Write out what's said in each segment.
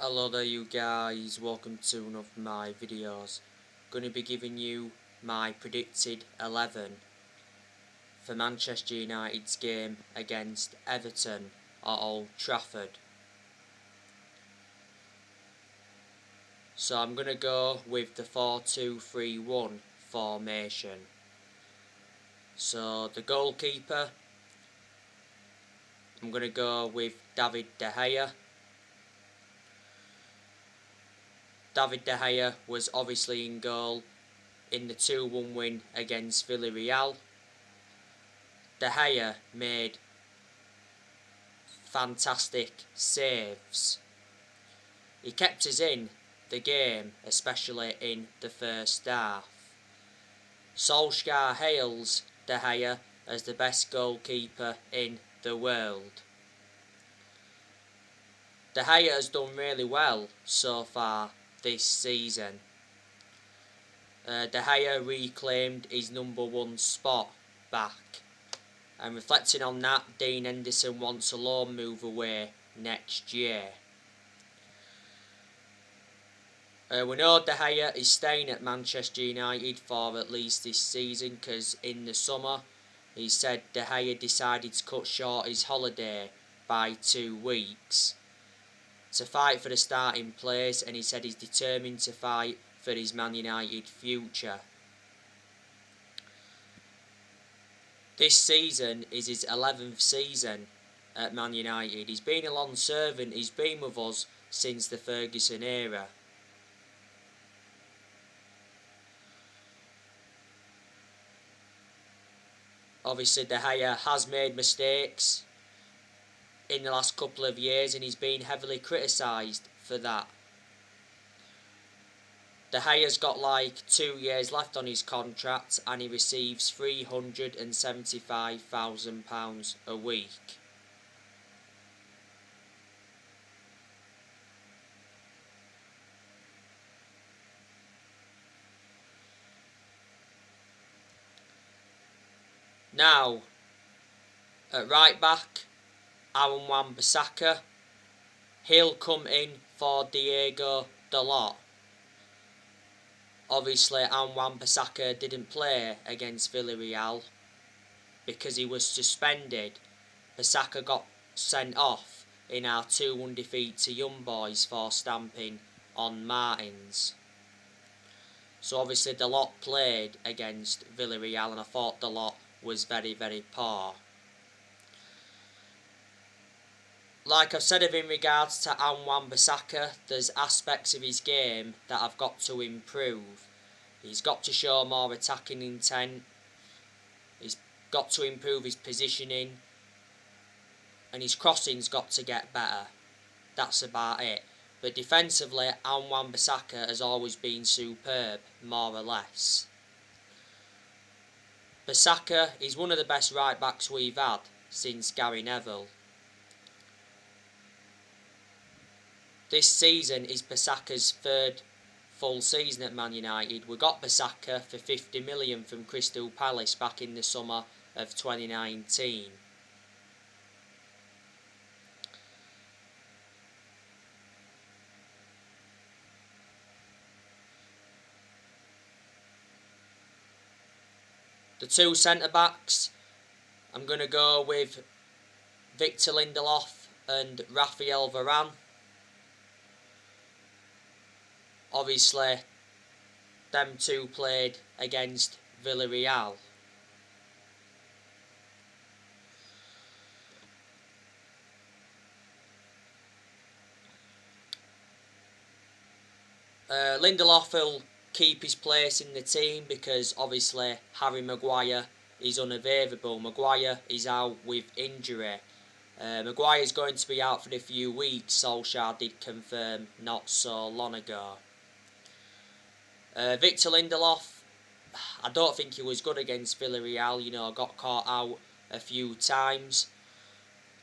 Hello there you guys, welcome to one of my videos. Going to be giving you my predicted 11 for Manchester United's game against Everton at Old Trafford. So I'm going to go with the 4-2-3-1 formation. So the goalkeeper, I'm going to go with David De Gea. David De Gea was obviously in goal in the 2-1 win against Villarreal. De Gea made fantastic saves. He kept us in the game, especially in the first half. Solskjaer hails De Gea as the best goalkeeper in the world. De Gea has done really well so far this season. De Gea reclaimed his #1 spot back. And reflecting on that, Dean Henderson wants a loan move away next year. We know De Gea is staying at Manchester United for at least this season, because in the summer he said De Gea decided to cut short his holiday by 2 weeks to fight for the starting place, and he said he's determined to fight for his Man United future. This season is his 11th season at Man United. He's been a long servant, he's been with us since the Ferguson era. Obviously De Gea has made mistakes in the last couple of years, and he's been heavily criticised for that. De Gea's got like 2 years left on his contract, and he receives £375,000 a week. Now, at right back, Aaron Wan-Bissaka, he'll come in for Diego Dalot. Obviously, Aaron Wan-Bissaka didn't play against Villarreal because he was suspended. Bissaka got sent off in our 2-1 defeat to Young Boys for stamping on Martins. So obviously Dalot played against Villarreal, and I thought Dalot was very, very poor. Like I've said in regards to Aaron Wan-Bissaka, there's aspects of his game that I've got to improve. He's got to show more attacking intent. He's got to improve his positioning. And his crossing's got to get better. That's about it. But defensively, Aaron Wan-Bissaka has always been superb, more or less. Bissaka is one of the best right backs we've had since Gary Neville. This season is Bissaka's 3rd full season at Man United. We got Bissaka for 50 million from Crystal Palace back in the summer of 2019. The 2 centre-backs, I'm going to go with Victor Lindelof and Raphael Varane. Obviously, them 2 played against Villarreal. Lindelof will keep his place in the team because obviously Harry Maguire is unavailable. Maguire is out with injury. Maguire is going to be out for a few weeks, Solskjaer did confirm not so long ago. Victor Lindelof, I don't think he was good against Villarreal, got caught out a few times,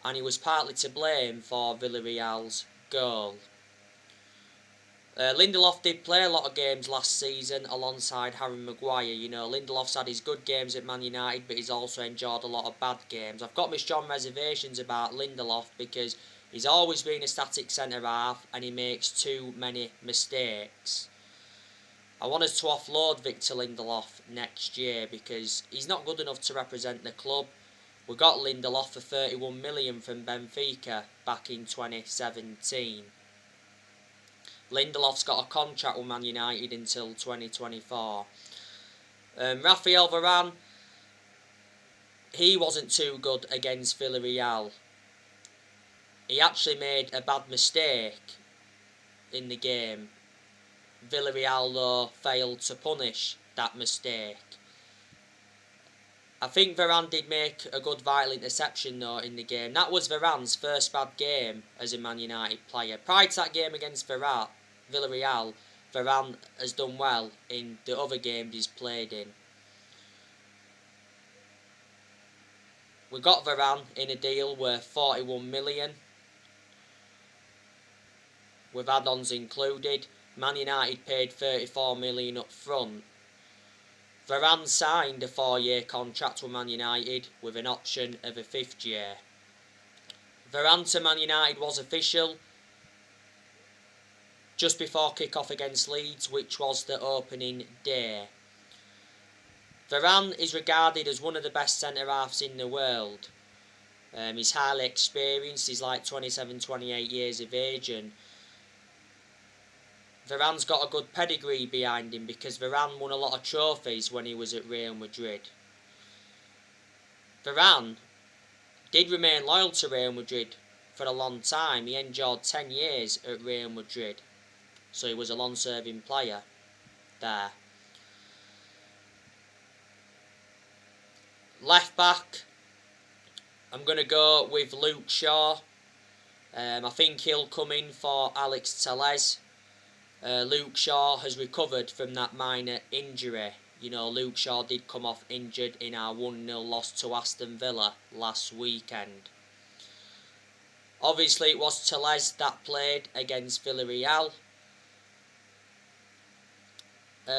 and he was partly to blame for Villarreal's goal. Lindelof did play a lot of games last season alongside Harry Maguire. Lindelof's had his good games at Man United, but he's also enjoyed a lot of bad games. I've got my strong reservations about Lindelof because He's always been a static centre-half and he makes too many mistakes. I want us to offload Victor Lindelof next year because he's not good enough to represent the club. We got Lindelof for 31 million from Benfica back in 2017. Lindelof's got a contract with Man United until 2024. Raphael Varane, he wasn't too good against Villarreal. He actually made a bad mistake in the game. Villarreal, though, failed to punish that mistake. I think Varane did make a good vital interception, though, in the game. That was Varane's first bad game as a Man United player. Prior to that game against Villarreal, Varane has done well in the other games he's played in. We got Varane in a deal worth 41 million, with add-ons included. Man United paid 34 million up front. Varane signed a 4-year contract with Man United with an option of a 5th year. Varane to Man United was official just before kick-off against Leeds, which was the opening day. Varane is regarded as one of the best centre-halves in the world. He's highly experienced, he's like 27, 28 years of age, and Varane's got a good pedigree behind him because Varane won a lot of trophies when he was at Real Madrid. Varane did remain loyal to Real Madrid for a long time. He endured 10 years at Real Madrid, so he was a long-serving player there. Left back, I'm going to go with Luke Shaw. I think he'll come in for Alex Telles. Luke Shaw has recovered from that minor injury. You know, Luke Shaw did come off injured in our 1-0 loss to Aston Villa last weekend. Obviously, it was Telles that played against Villarreal.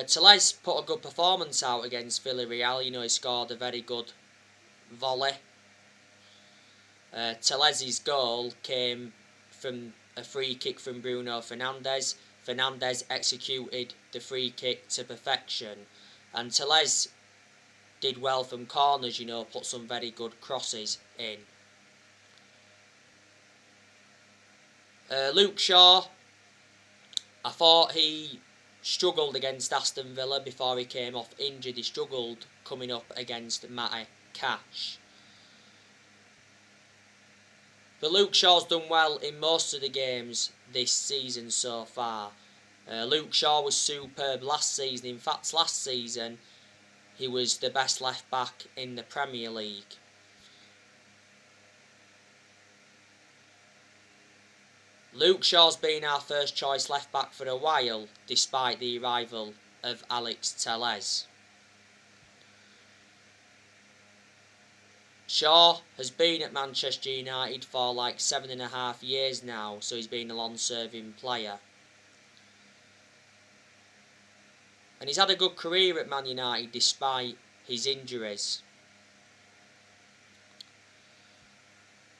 Telles put a good performance out against Villarreal. You know, he scored a very good volley. Telles' goal came from a free kick from Bruno Fernandes. Fernandes executed the free kick to perfection, and Telles did well from corners, you know, put some very good crosses in. Luke Shaw, I thought he struggled against Aston Villa before he came off injured. He struggled coming up against Matty Cash. But Luke Shaw's done well in most of the games this season so far. Luke Shaw was superb last season. In fact, last season he was the best left back in the Premier League. Luke Shaw's been our first choice left back for a while, despite the arrival of Alex Telles. Shaw has been at Manchester United for like 7.5 years now, so he's been a long-serving player. And he's had a good career at Man United despite his injuries.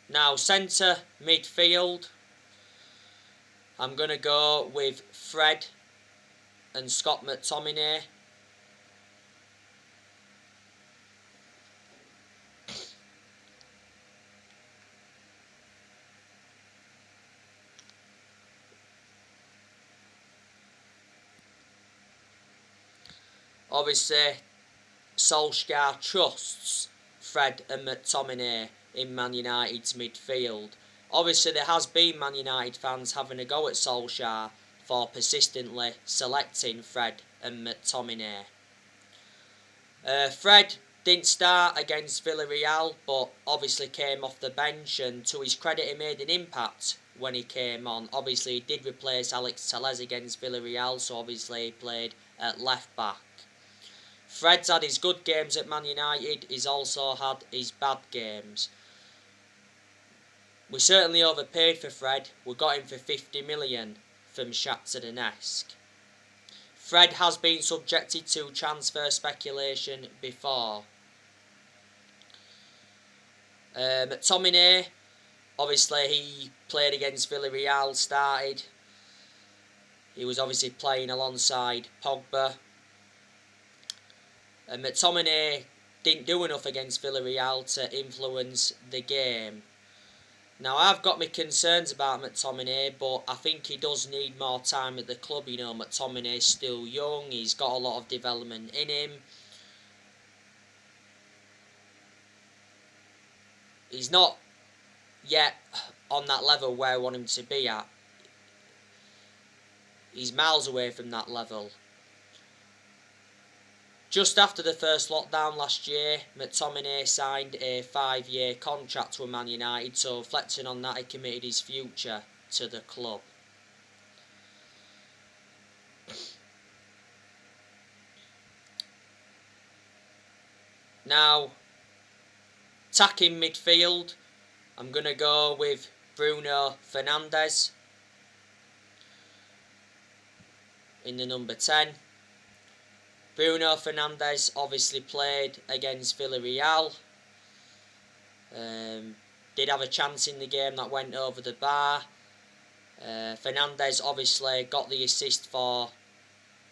Now, centre midfield, I'm going to go with Fred and Scott McTominay. Obviously, Solskjaer trusts Fred and McTominay in Man United's midfield. Obviously, there has been Man United fans having a go at Solskjaer for persistently selecting Fred and McTominay. Fred didn't start against Villarreal, but obviously came off the bench, and to his credit, he made an impact when he came on. Obviously, he did replace Alex Telles against Villarreal, so obviously he played at left back. Fred's had his good games at Man United, he's also had his bad games. We certainly overpaid for Fred. We got him for 50 million from Shakhtar Donetsk. Fred has been subjected to transfer speculation before. McTominay, Obviously, he played against Villarreal, started. He was obviously playing alongside Pogba. And McTominay didn't do enough against Villarreal to influence the game. Now, I've got my concerns about McTominay, but I think he does need more time at the club. You know, McTominay's still young. He's got a lot of development in him. He's not yet on that level where I want him to be at. He's miles away from that level. Just after the first lockdown last year, McTominay signed a 5-year contract with Man United, so reflecting on that, he committed his future to the club. Now, attacking midfield, I'm going to go with Bruno Fernandes in the number 10. Bruno Fernandes obviously played against Villarreal. Did have a chance in the game that went over the bar. Fernandes obviously got the assist for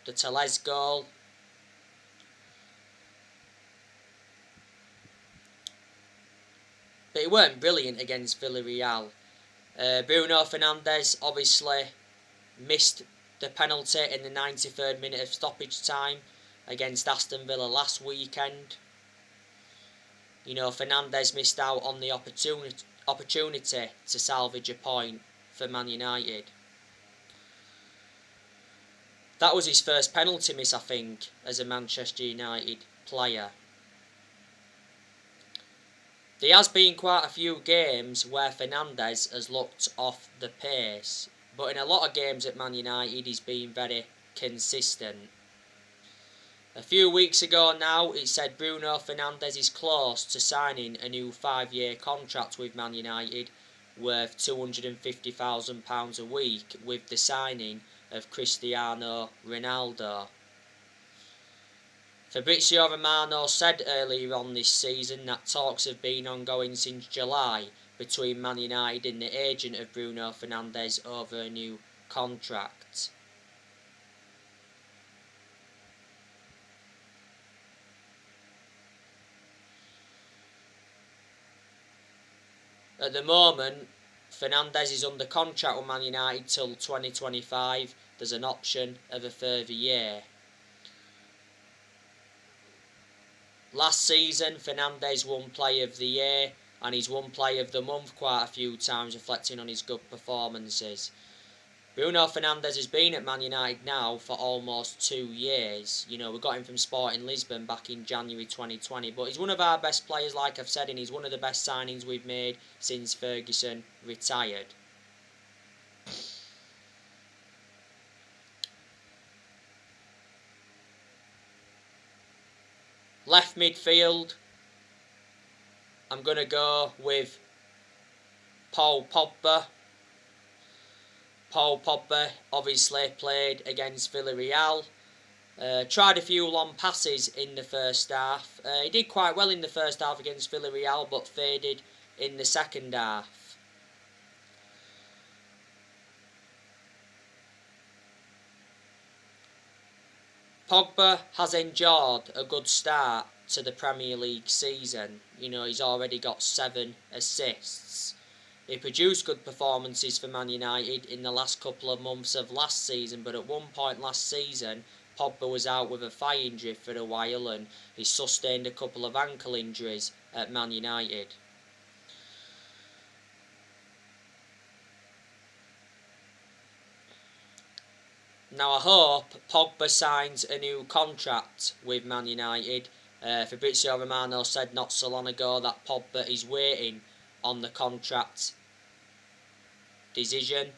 the Telles goal. But he weren't brilliant against Villarreal. Bruno Fernandes obviously missed the penalty in the 93rd minute of stoppage time against Aston Villa last weekend. You know, Fernandes missed out on the opportunity to salvage a point for Man United. That was his first penalty miss, I think, as a Manchester United player. There has been quite a few games where Fernandes has looked off the pace, but in a lot of games at Man United he's been very consistent. A few weeks ago now, it said Bruno Fernandes is close to signing a new 5-year contract with Man United worth £250,000 a week with the signing of Cristiano Ronaldo. Fabrizio Romano said earlier on this season that talks have been ongoing since July between Man United and the agent of Bruno Fernandes over a new contract. At the moment, Fernandes is under contract with Man United till 2025. There's an option of a further year. Last season, Fernandes won Player of the Year, and he's won Player of the Month quite a few times, reflecting on his good performances. Bruno Fernandes has been at Man United now for almost 2 years. You know, we got him from Sporting Lisbon back in January 2020, but he's one of our best players, like I've said, and he's one of the best signings we've made since Ferguson retired. Left midfield, I'm going to go with Paul Pogba. Paul Pogba obviously played against Villarreal. Tried a few long passes in the first half. He did quite well in the first half against Villarreal, but faded in the second half. Pogba has enjoyed a good start to the Premier League season. You know, he's already got 7 assists. He produced good performances for Man United in the last couple of months of last season, but at one point last season, Pogba was out with a thigh injury for a while and he sustained a couple of ankle injuries at Man United. Now I hope Pogba signs a new contract with Man United. Fabrizio Romano said not so long ago that Pogba is waiting on the contract decision.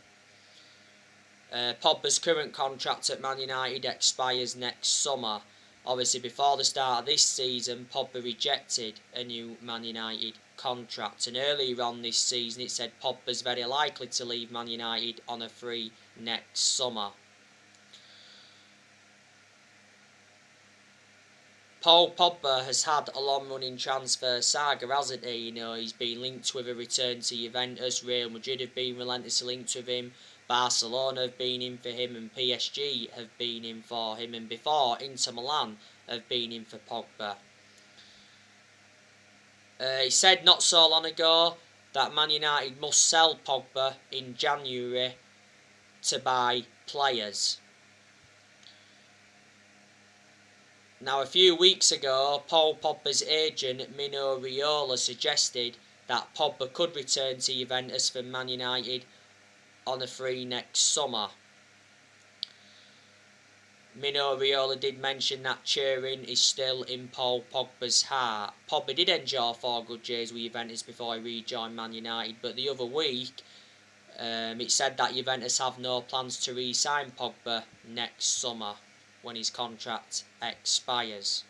Pogba's current contract at Man United expires next summer. Obviously, before the start of this season, Pogba rejected a new Man United contract, and earlier on this season it said Pogba's very likely to leave Man United on a free next summer. Paul Pogba has had a long-running transfer saga, hasn't he? He's been linked with a return to Juventus. Real Madrid have been relentlessly linked with him. Barcelona have been in for him, and PSG have been in for him. And before, Inter Milan have been in for Pogba. He said not so long ago that Man United must sell Pogba in January to buy players. Now, a few weeks ago, Paul Pogba's agent Mino Raiola suggested that Pogba could return to Juventus from Man United on a free next summer. Mino Raiola did mention that cheering is still in Paul Pogba's heart. Pogba did enjoy 4 good years with Juventus before he rejoined Man United, but the other week it said that Juventus have no plans to re-sign Pogba next summer when his contract expires.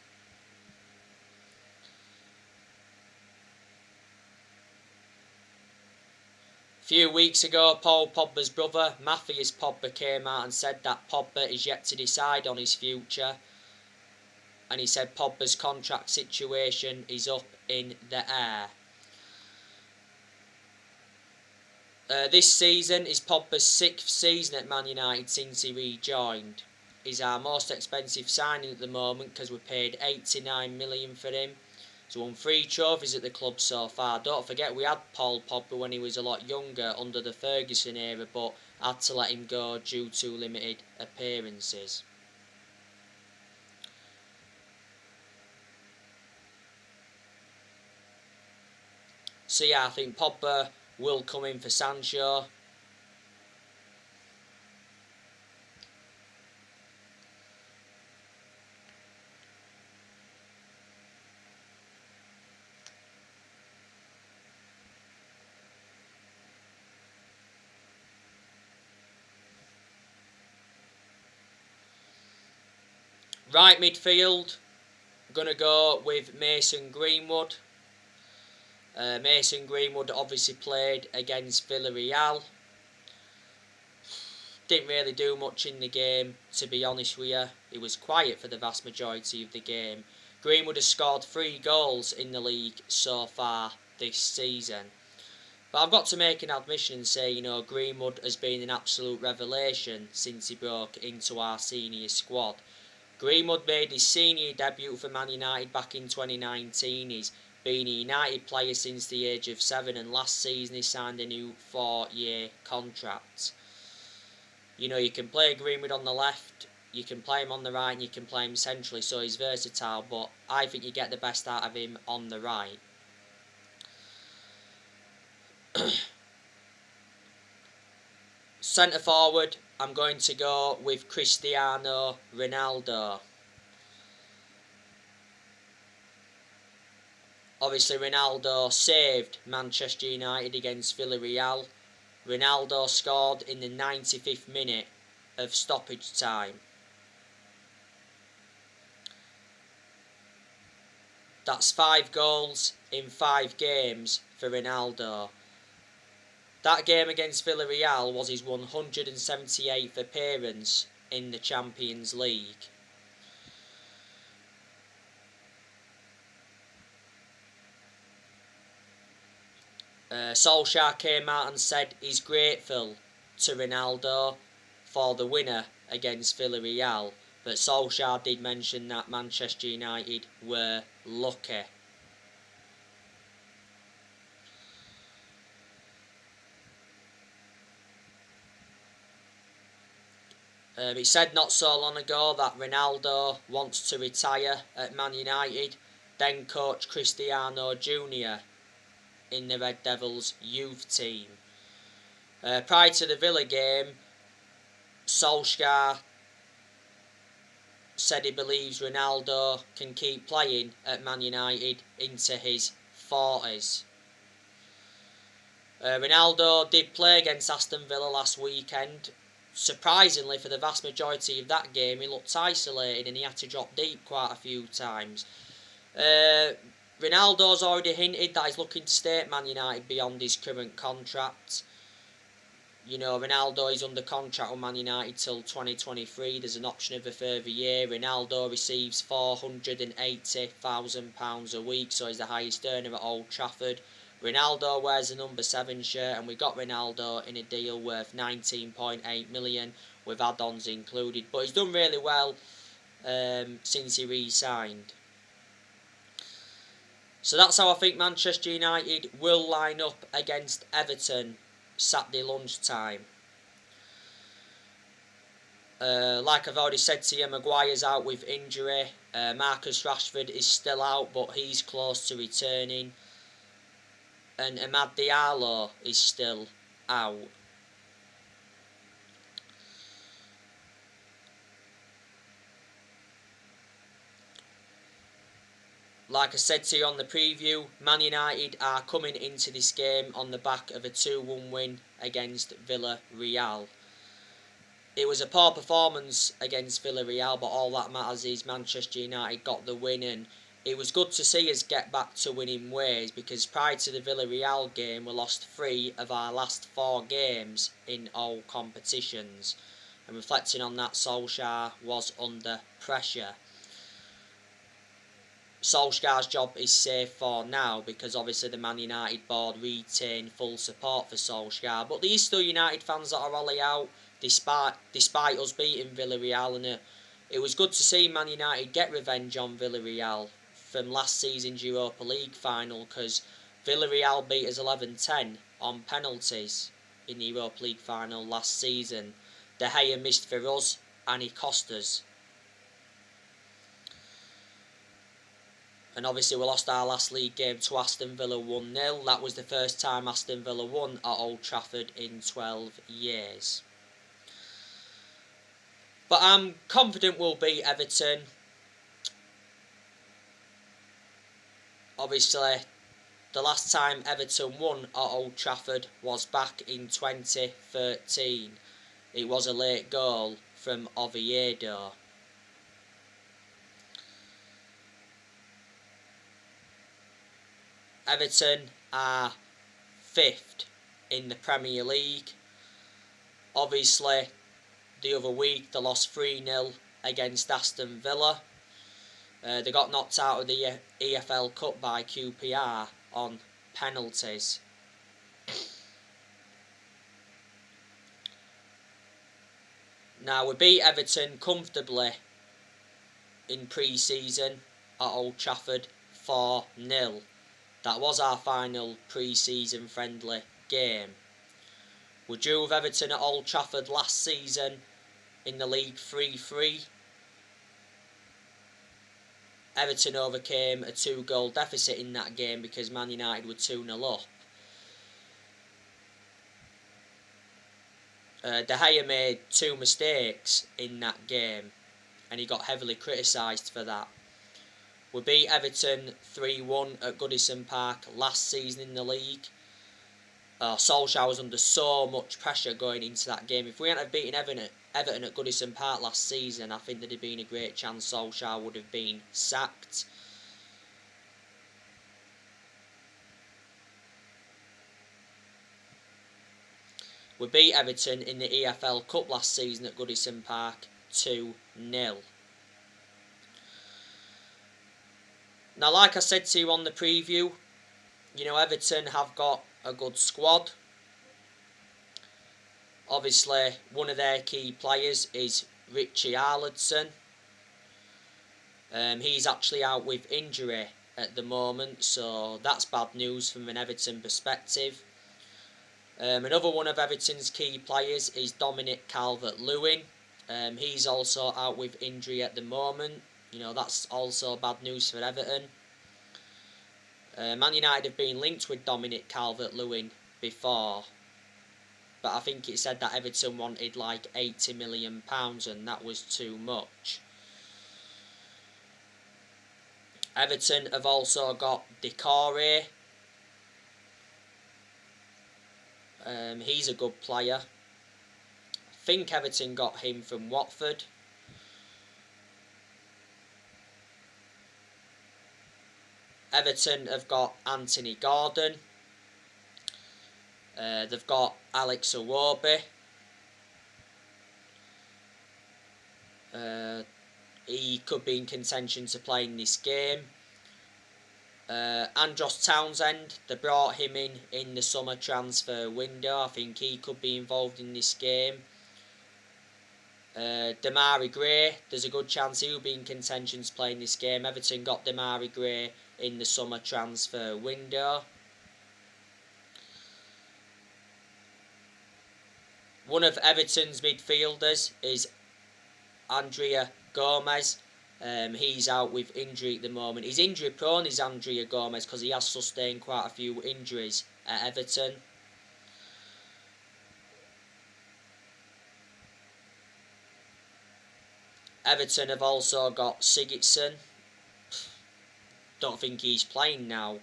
A few weeks ago, Paul Pogba's brother, Matthias Pogba, came out and said that Pogba is yet to decide on his future. And he said Pogba's contract situation is up in the air. This season is Pogba's 6th season at Man United since he rejoined. He's our most expensive signing at the moment because we paid 89 million for him. He's won 3 trophies at the club so far. Don't forget we had Paul Pogba when he was a lot younger under the Ferguson era, but had to let him go due to limited appearances. So yeah, I think Pogba will come in for Sancho. Right midfield, I'm going to go with Mason Greenwood. Mason Greenwood obviously played against Villarreal. Didn't really do much in the game, to be honest with you. He was quiet for the vast majority of the game. Greenwood has scored 3 goals in the league so far this season. But I've got to make an admission and say, Greenwood has been an absolute revelation since he broke into our senior squad. Greenwood made his senior debut for Man United back in 2019. He's been a United player since the age of 7, and last season he signed a new 4-year contract. You can play Greenwood on the left, you can play him on the right, and you can play him centrally, so he's versatile, but I think you get the best out of him on the right. Centre forward, I'm going to go with Cristiano Ronaldo. Obviously, Ronaldo saved Manchester United against Villarreal. Ronaldo scored in the 95th minute of stoppage time. That's 5 goals in 5 games for Ronaldo. That game against Villarreal was his 178th appearance in the Champions League. Solskjaer came out and said he's grateful to Ronaldo for the winner against Villarreal, but Solskjaer did mention that Manchester United were lucky. It said not so long ago that Ronaldo wants to retire at Man United, then coach Cristiano Jr. in the Red Devils youth team. Prior to the Villa game, Solskjaer said he believes Ronaldo can keep playing at Man United into his 40s. Ronaldo did play against Aston Villa last weekend. Surprisingly, for the vast majority of that game, he looked isolated and he had to drop deep quite a few times. Ronaldo's already hinted that he's looking to stay at Man United beyond his current contract. You know, Ronaldo is under contract with Man United till 2023. There's an option of a further year. Ronaldo receives £480,000 a week, so he's the highest earner at Old Trafford. Ronaldo wears the number 7 shirt, and we got Ronaldo in a deal worth 19.8 million with add-ons included. But he's done really well since he re-signed. So that's how I think Manchester United will line up against Everton Saturday lunchtime. Like I've already said to you, Maguire's out with injury. Marcus Rashford is still out, but he's close to returning. And Amad Diallo is still out. Like I said to you on the preview, Man United are coming into this game on the back of a 2-1 win against Villarreal. It was a poor performance against Villarreal, but all that matters is Manchester United got the win, and it was good to see us get back to winning ways, because prior to the Villarreal game we lost 3 of our last 4 games in all competitions, and reflecting on that, Solskjaer was under pressure. Solskjaer's job is safe for now, because obviously the Man United board retain full support for Solskjaer, but there is still United fans that are rally out despite us beating Villarreal, and it was good to see Man United get revenge on Villarreal from last season's Europa League final, because Villarreal beat us 11-10 on penalties in the Europa League final last season. De Gea missed for us and he cost us. And obviously we lost our last league game to Aston Villa 1-0. That was the first time Aston Villa won at Old Trafford in 12 years. But I'm confident we'll beat Everton. Obviously, the last time Everton won at Old Trafford was back in 2013. It was a late goal from Oviedo. Everton are 5th in the Premier League. Obviously, the other week they lost 3-0 against Aston Villa. They got knocked out of the EFL Cup by QPR on penalties. Now, we beat Everton comfortably in pre-season at Old Trafford 4-0. That was our final pre-season friendly game. We drew with Everton at Old Trafford last season in the league 3-3. Everton overcame a 2-goal deficit in that game because Man United were 2-0 up. De Gea made 2 mistakes in that game, and he got heavily criticised for that. We beat Everton 3-1 at Goodison Park last season in the league. Solskjaer was under so much pressure going into that game. If we hadn't have beaten Everton at Goodison Park last season, I think there'd have been a great chance Solskjaer would have been sacked. We beat Everton in the EFL Cup last season at Goodison Park 2-0. Now, like I said to you on the preview, you know, Everton have got a good squad. Obviously, one of their key players is Richie Arledson. He's actually out with injury at the moment, so that's bad news from an Everton perspective. Another one of Everton's key players is Dominic Calvert-Lewin. He's also out with injury at the moment. You know, that's also bad news for Everton. Man United have been linked with Dominic Calvert-Lewin before, but I think it said that Everton wanted like £80 million and that was too much. Everton have also got Decore. He's a good player. I think Everton got him from Watford. Everton have got Anthony Gordon. They've got Alex Iwobi. He could be in contention to play in this game. Andros Townsend, they brought him in the summer transfer window. I think he could be involved in this game. Demarai Gray, there's a good chance he'll be in contention to play in this game. Everton got Demarai Gray in the summer transfer window. One of Everton's midfielders is Andrea Gomez. He's out with injury at the moment. He's injury prone, is Andrea Gomez, because he has sustained quite a few injuries at Everton. Everton have also got Sigurdsson. Don't think he's playing now,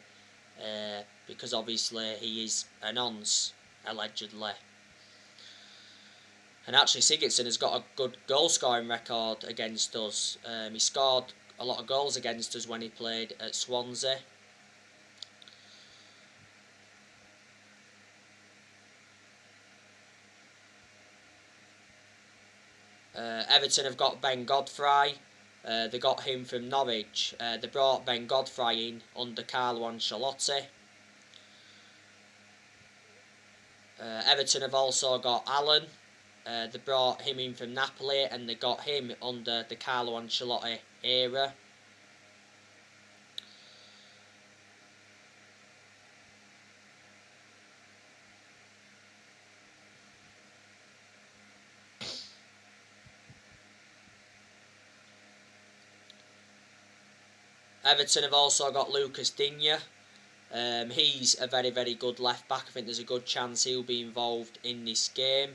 because obviously he is a nonce, allegedly. And actually Sigurdsson has got a good goal scoring record against us. He scored a lot of goals against us when he played at Swansea. Everton have got Ben Godfrey. They got him from Norwich. They brought Ben Godfrey in under Carlo Ancelotti. Everton have also got Allen. They brought him in from Napoli, and they got him under the Carlo Ancelotti era. Everton have also got Lucas Digne. He's a very, very good left back. I think there's a good chance he'll be involved in this game.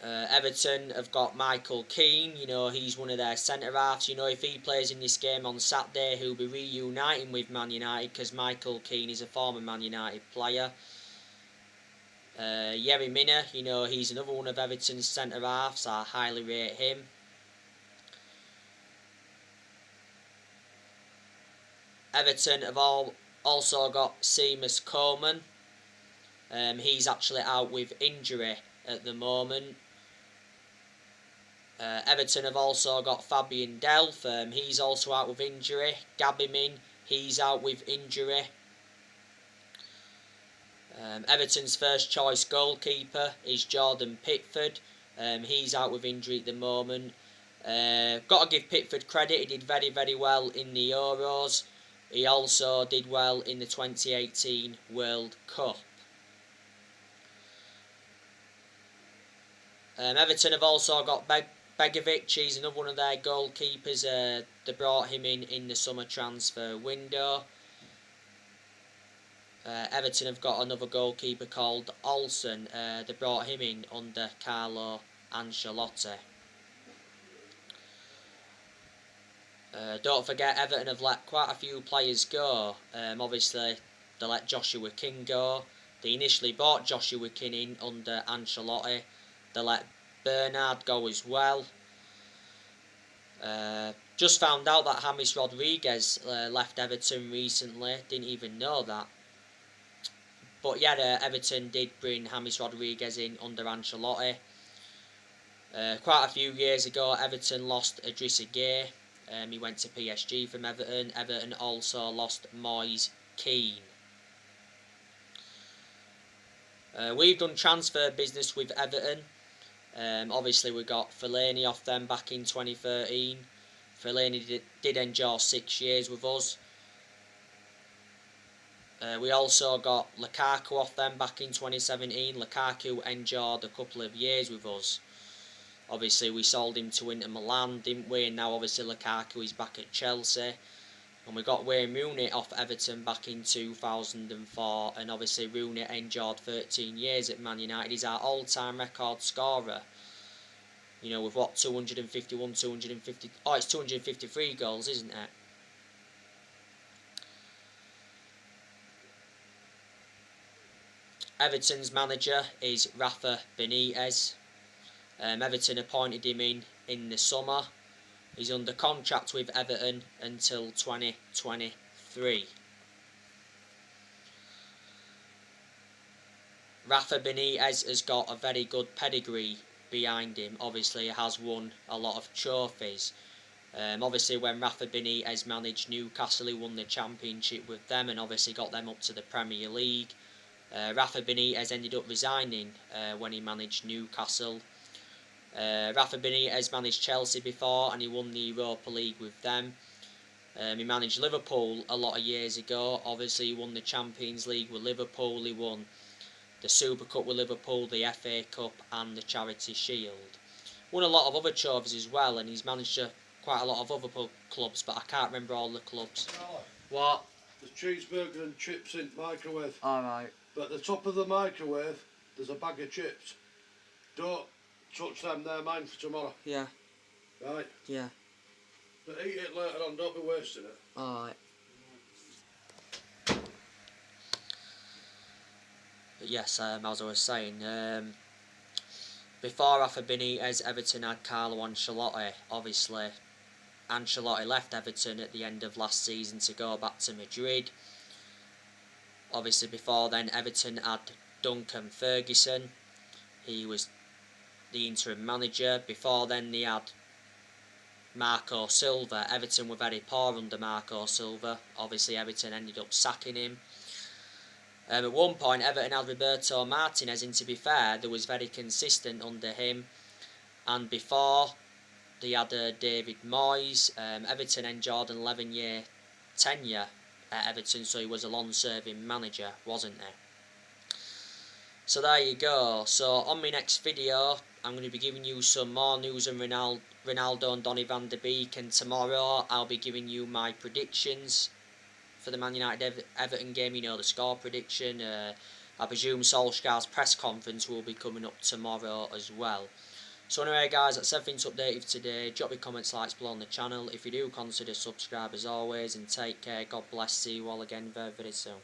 Everton have got Michael Keane. You know, he's one of their centre-halves. You know, if he plays in this game on Saturday, he'll be reuniting with Man United, because Michael Keane is a former Man United player. Yerry Mina, you know, he's another one of Everton's centre-halves. I highly rate him. Everton have also got Seamus Coleman. He's actually out with injury at the moment. Everton have also got Fabian Delph. He's also out with injury. Gabby Min, he's out with injury. Everton's first choice goalkeeper is Jordan Pickford. He's out with injury at the moment. Got to give Pickford credit. He did very, very well in the Euros. He also did well in the 2018 World Cup. Everton have also got Begovic. He's another one of their goalkeepers. They brought him in the summer transfer window. Everton have got another goalkeeper called Olsen. They brought him in under Carlo Ancelotti. Don't forget, Everton have let quite a few players go. Obviously, they let Joshua King go. They initially bought Joshua King in under Ancelotti. They let Bernard go as well. Just found out that James Rodriguez left Everton recently. Didn't even know that. But yeah, Everton did bring James Rodriguez in under Ancelotti. Quite a few years ago, Everton lost Idrissa Gueye. He went to PSG from Everton. Everton also lost Moise Kean. We've done transfer business with Everton. Obviously, we got Fellaini off them back in 2013. Fellaini did endure 6 years with us. We also got Lukaku off them back in 2017. Lukaku endured a couple of years with us. Obviously, we sold him to Inter Milan, didn't we? And now, obviously, Lukaku is back at Chelsea. And we got Wayne Rooney off Everton back in 2004. And obviously, Rooney endured 13 years at Man United. He's our all-time record scorer. You know, with what, 251, 250... Oh, it's 253 goals, isn't it? Everton's manager is Rafa Benitez. Everton appointed him in the summer. He's under contract with Everton until 2023. Rafa Benitez has got a very good pedigree behind him. Obviously, he has won a lot of trophies. Obviously, when Rafa Benitez managed Newcastle, he won the championship with them and obviously got them up to the Premier League. Rafa Benitez ended up resigning when he managed Newcastle. Rafa Benitez managed Chelsea before and he won the Europa League with them. He managed Liverpool a lot of years ago. Obviously, he won the Champions League with Liverpool. He won the Super Cup with Liverpool, the FA Cup and the Charity Shield. Won a lot of other trophies as well, and he's managed quite a lot of other clubs, but I can't remember all the clubs. What? There's cheeseburger and chips in the microwave. Alright. But at the top of the microwave, there's a bag of chips. Don't touch them, they're mine for tomorrow. Yeah. Right? Yeah. But eat it later on, don't be wasting it. Alright. Yes, as I was saying, before Rafa Benitez, Everton had Carlo Ancelotti. Obviously, Ancelotti left Everton at the end of last season to go back to Madrid. Obviously, before then, Everton had Duncan Ferguson. He was the interim manager. Before then, they had Marco Silva. Everton were very poor under Marco Silva. Obviously, Everton ended up sacking him. At one point, Everton had Roberto Martinez, and to be fair, they was very consistent under him. And before, they had David Moyes. Everton enjoyed an 11-year tenure at Everton, so he was a long-serving manager, wasn't he? So there you go. So on my next video, I'm going to be giving you some more news on Ronaldo and Donny van de Beek, and tomorrow I'll be giving you my predictions for the Man United Everton game. You know, the score prediction. I presume Solskjaer's press conference will be coming up tomorrow as well. So anyway guys, that's everything to update you for today. Drop your comments, likes below on the channel. If you do, consider subscribe as always, and take care. God bless. See you all again very, very soon.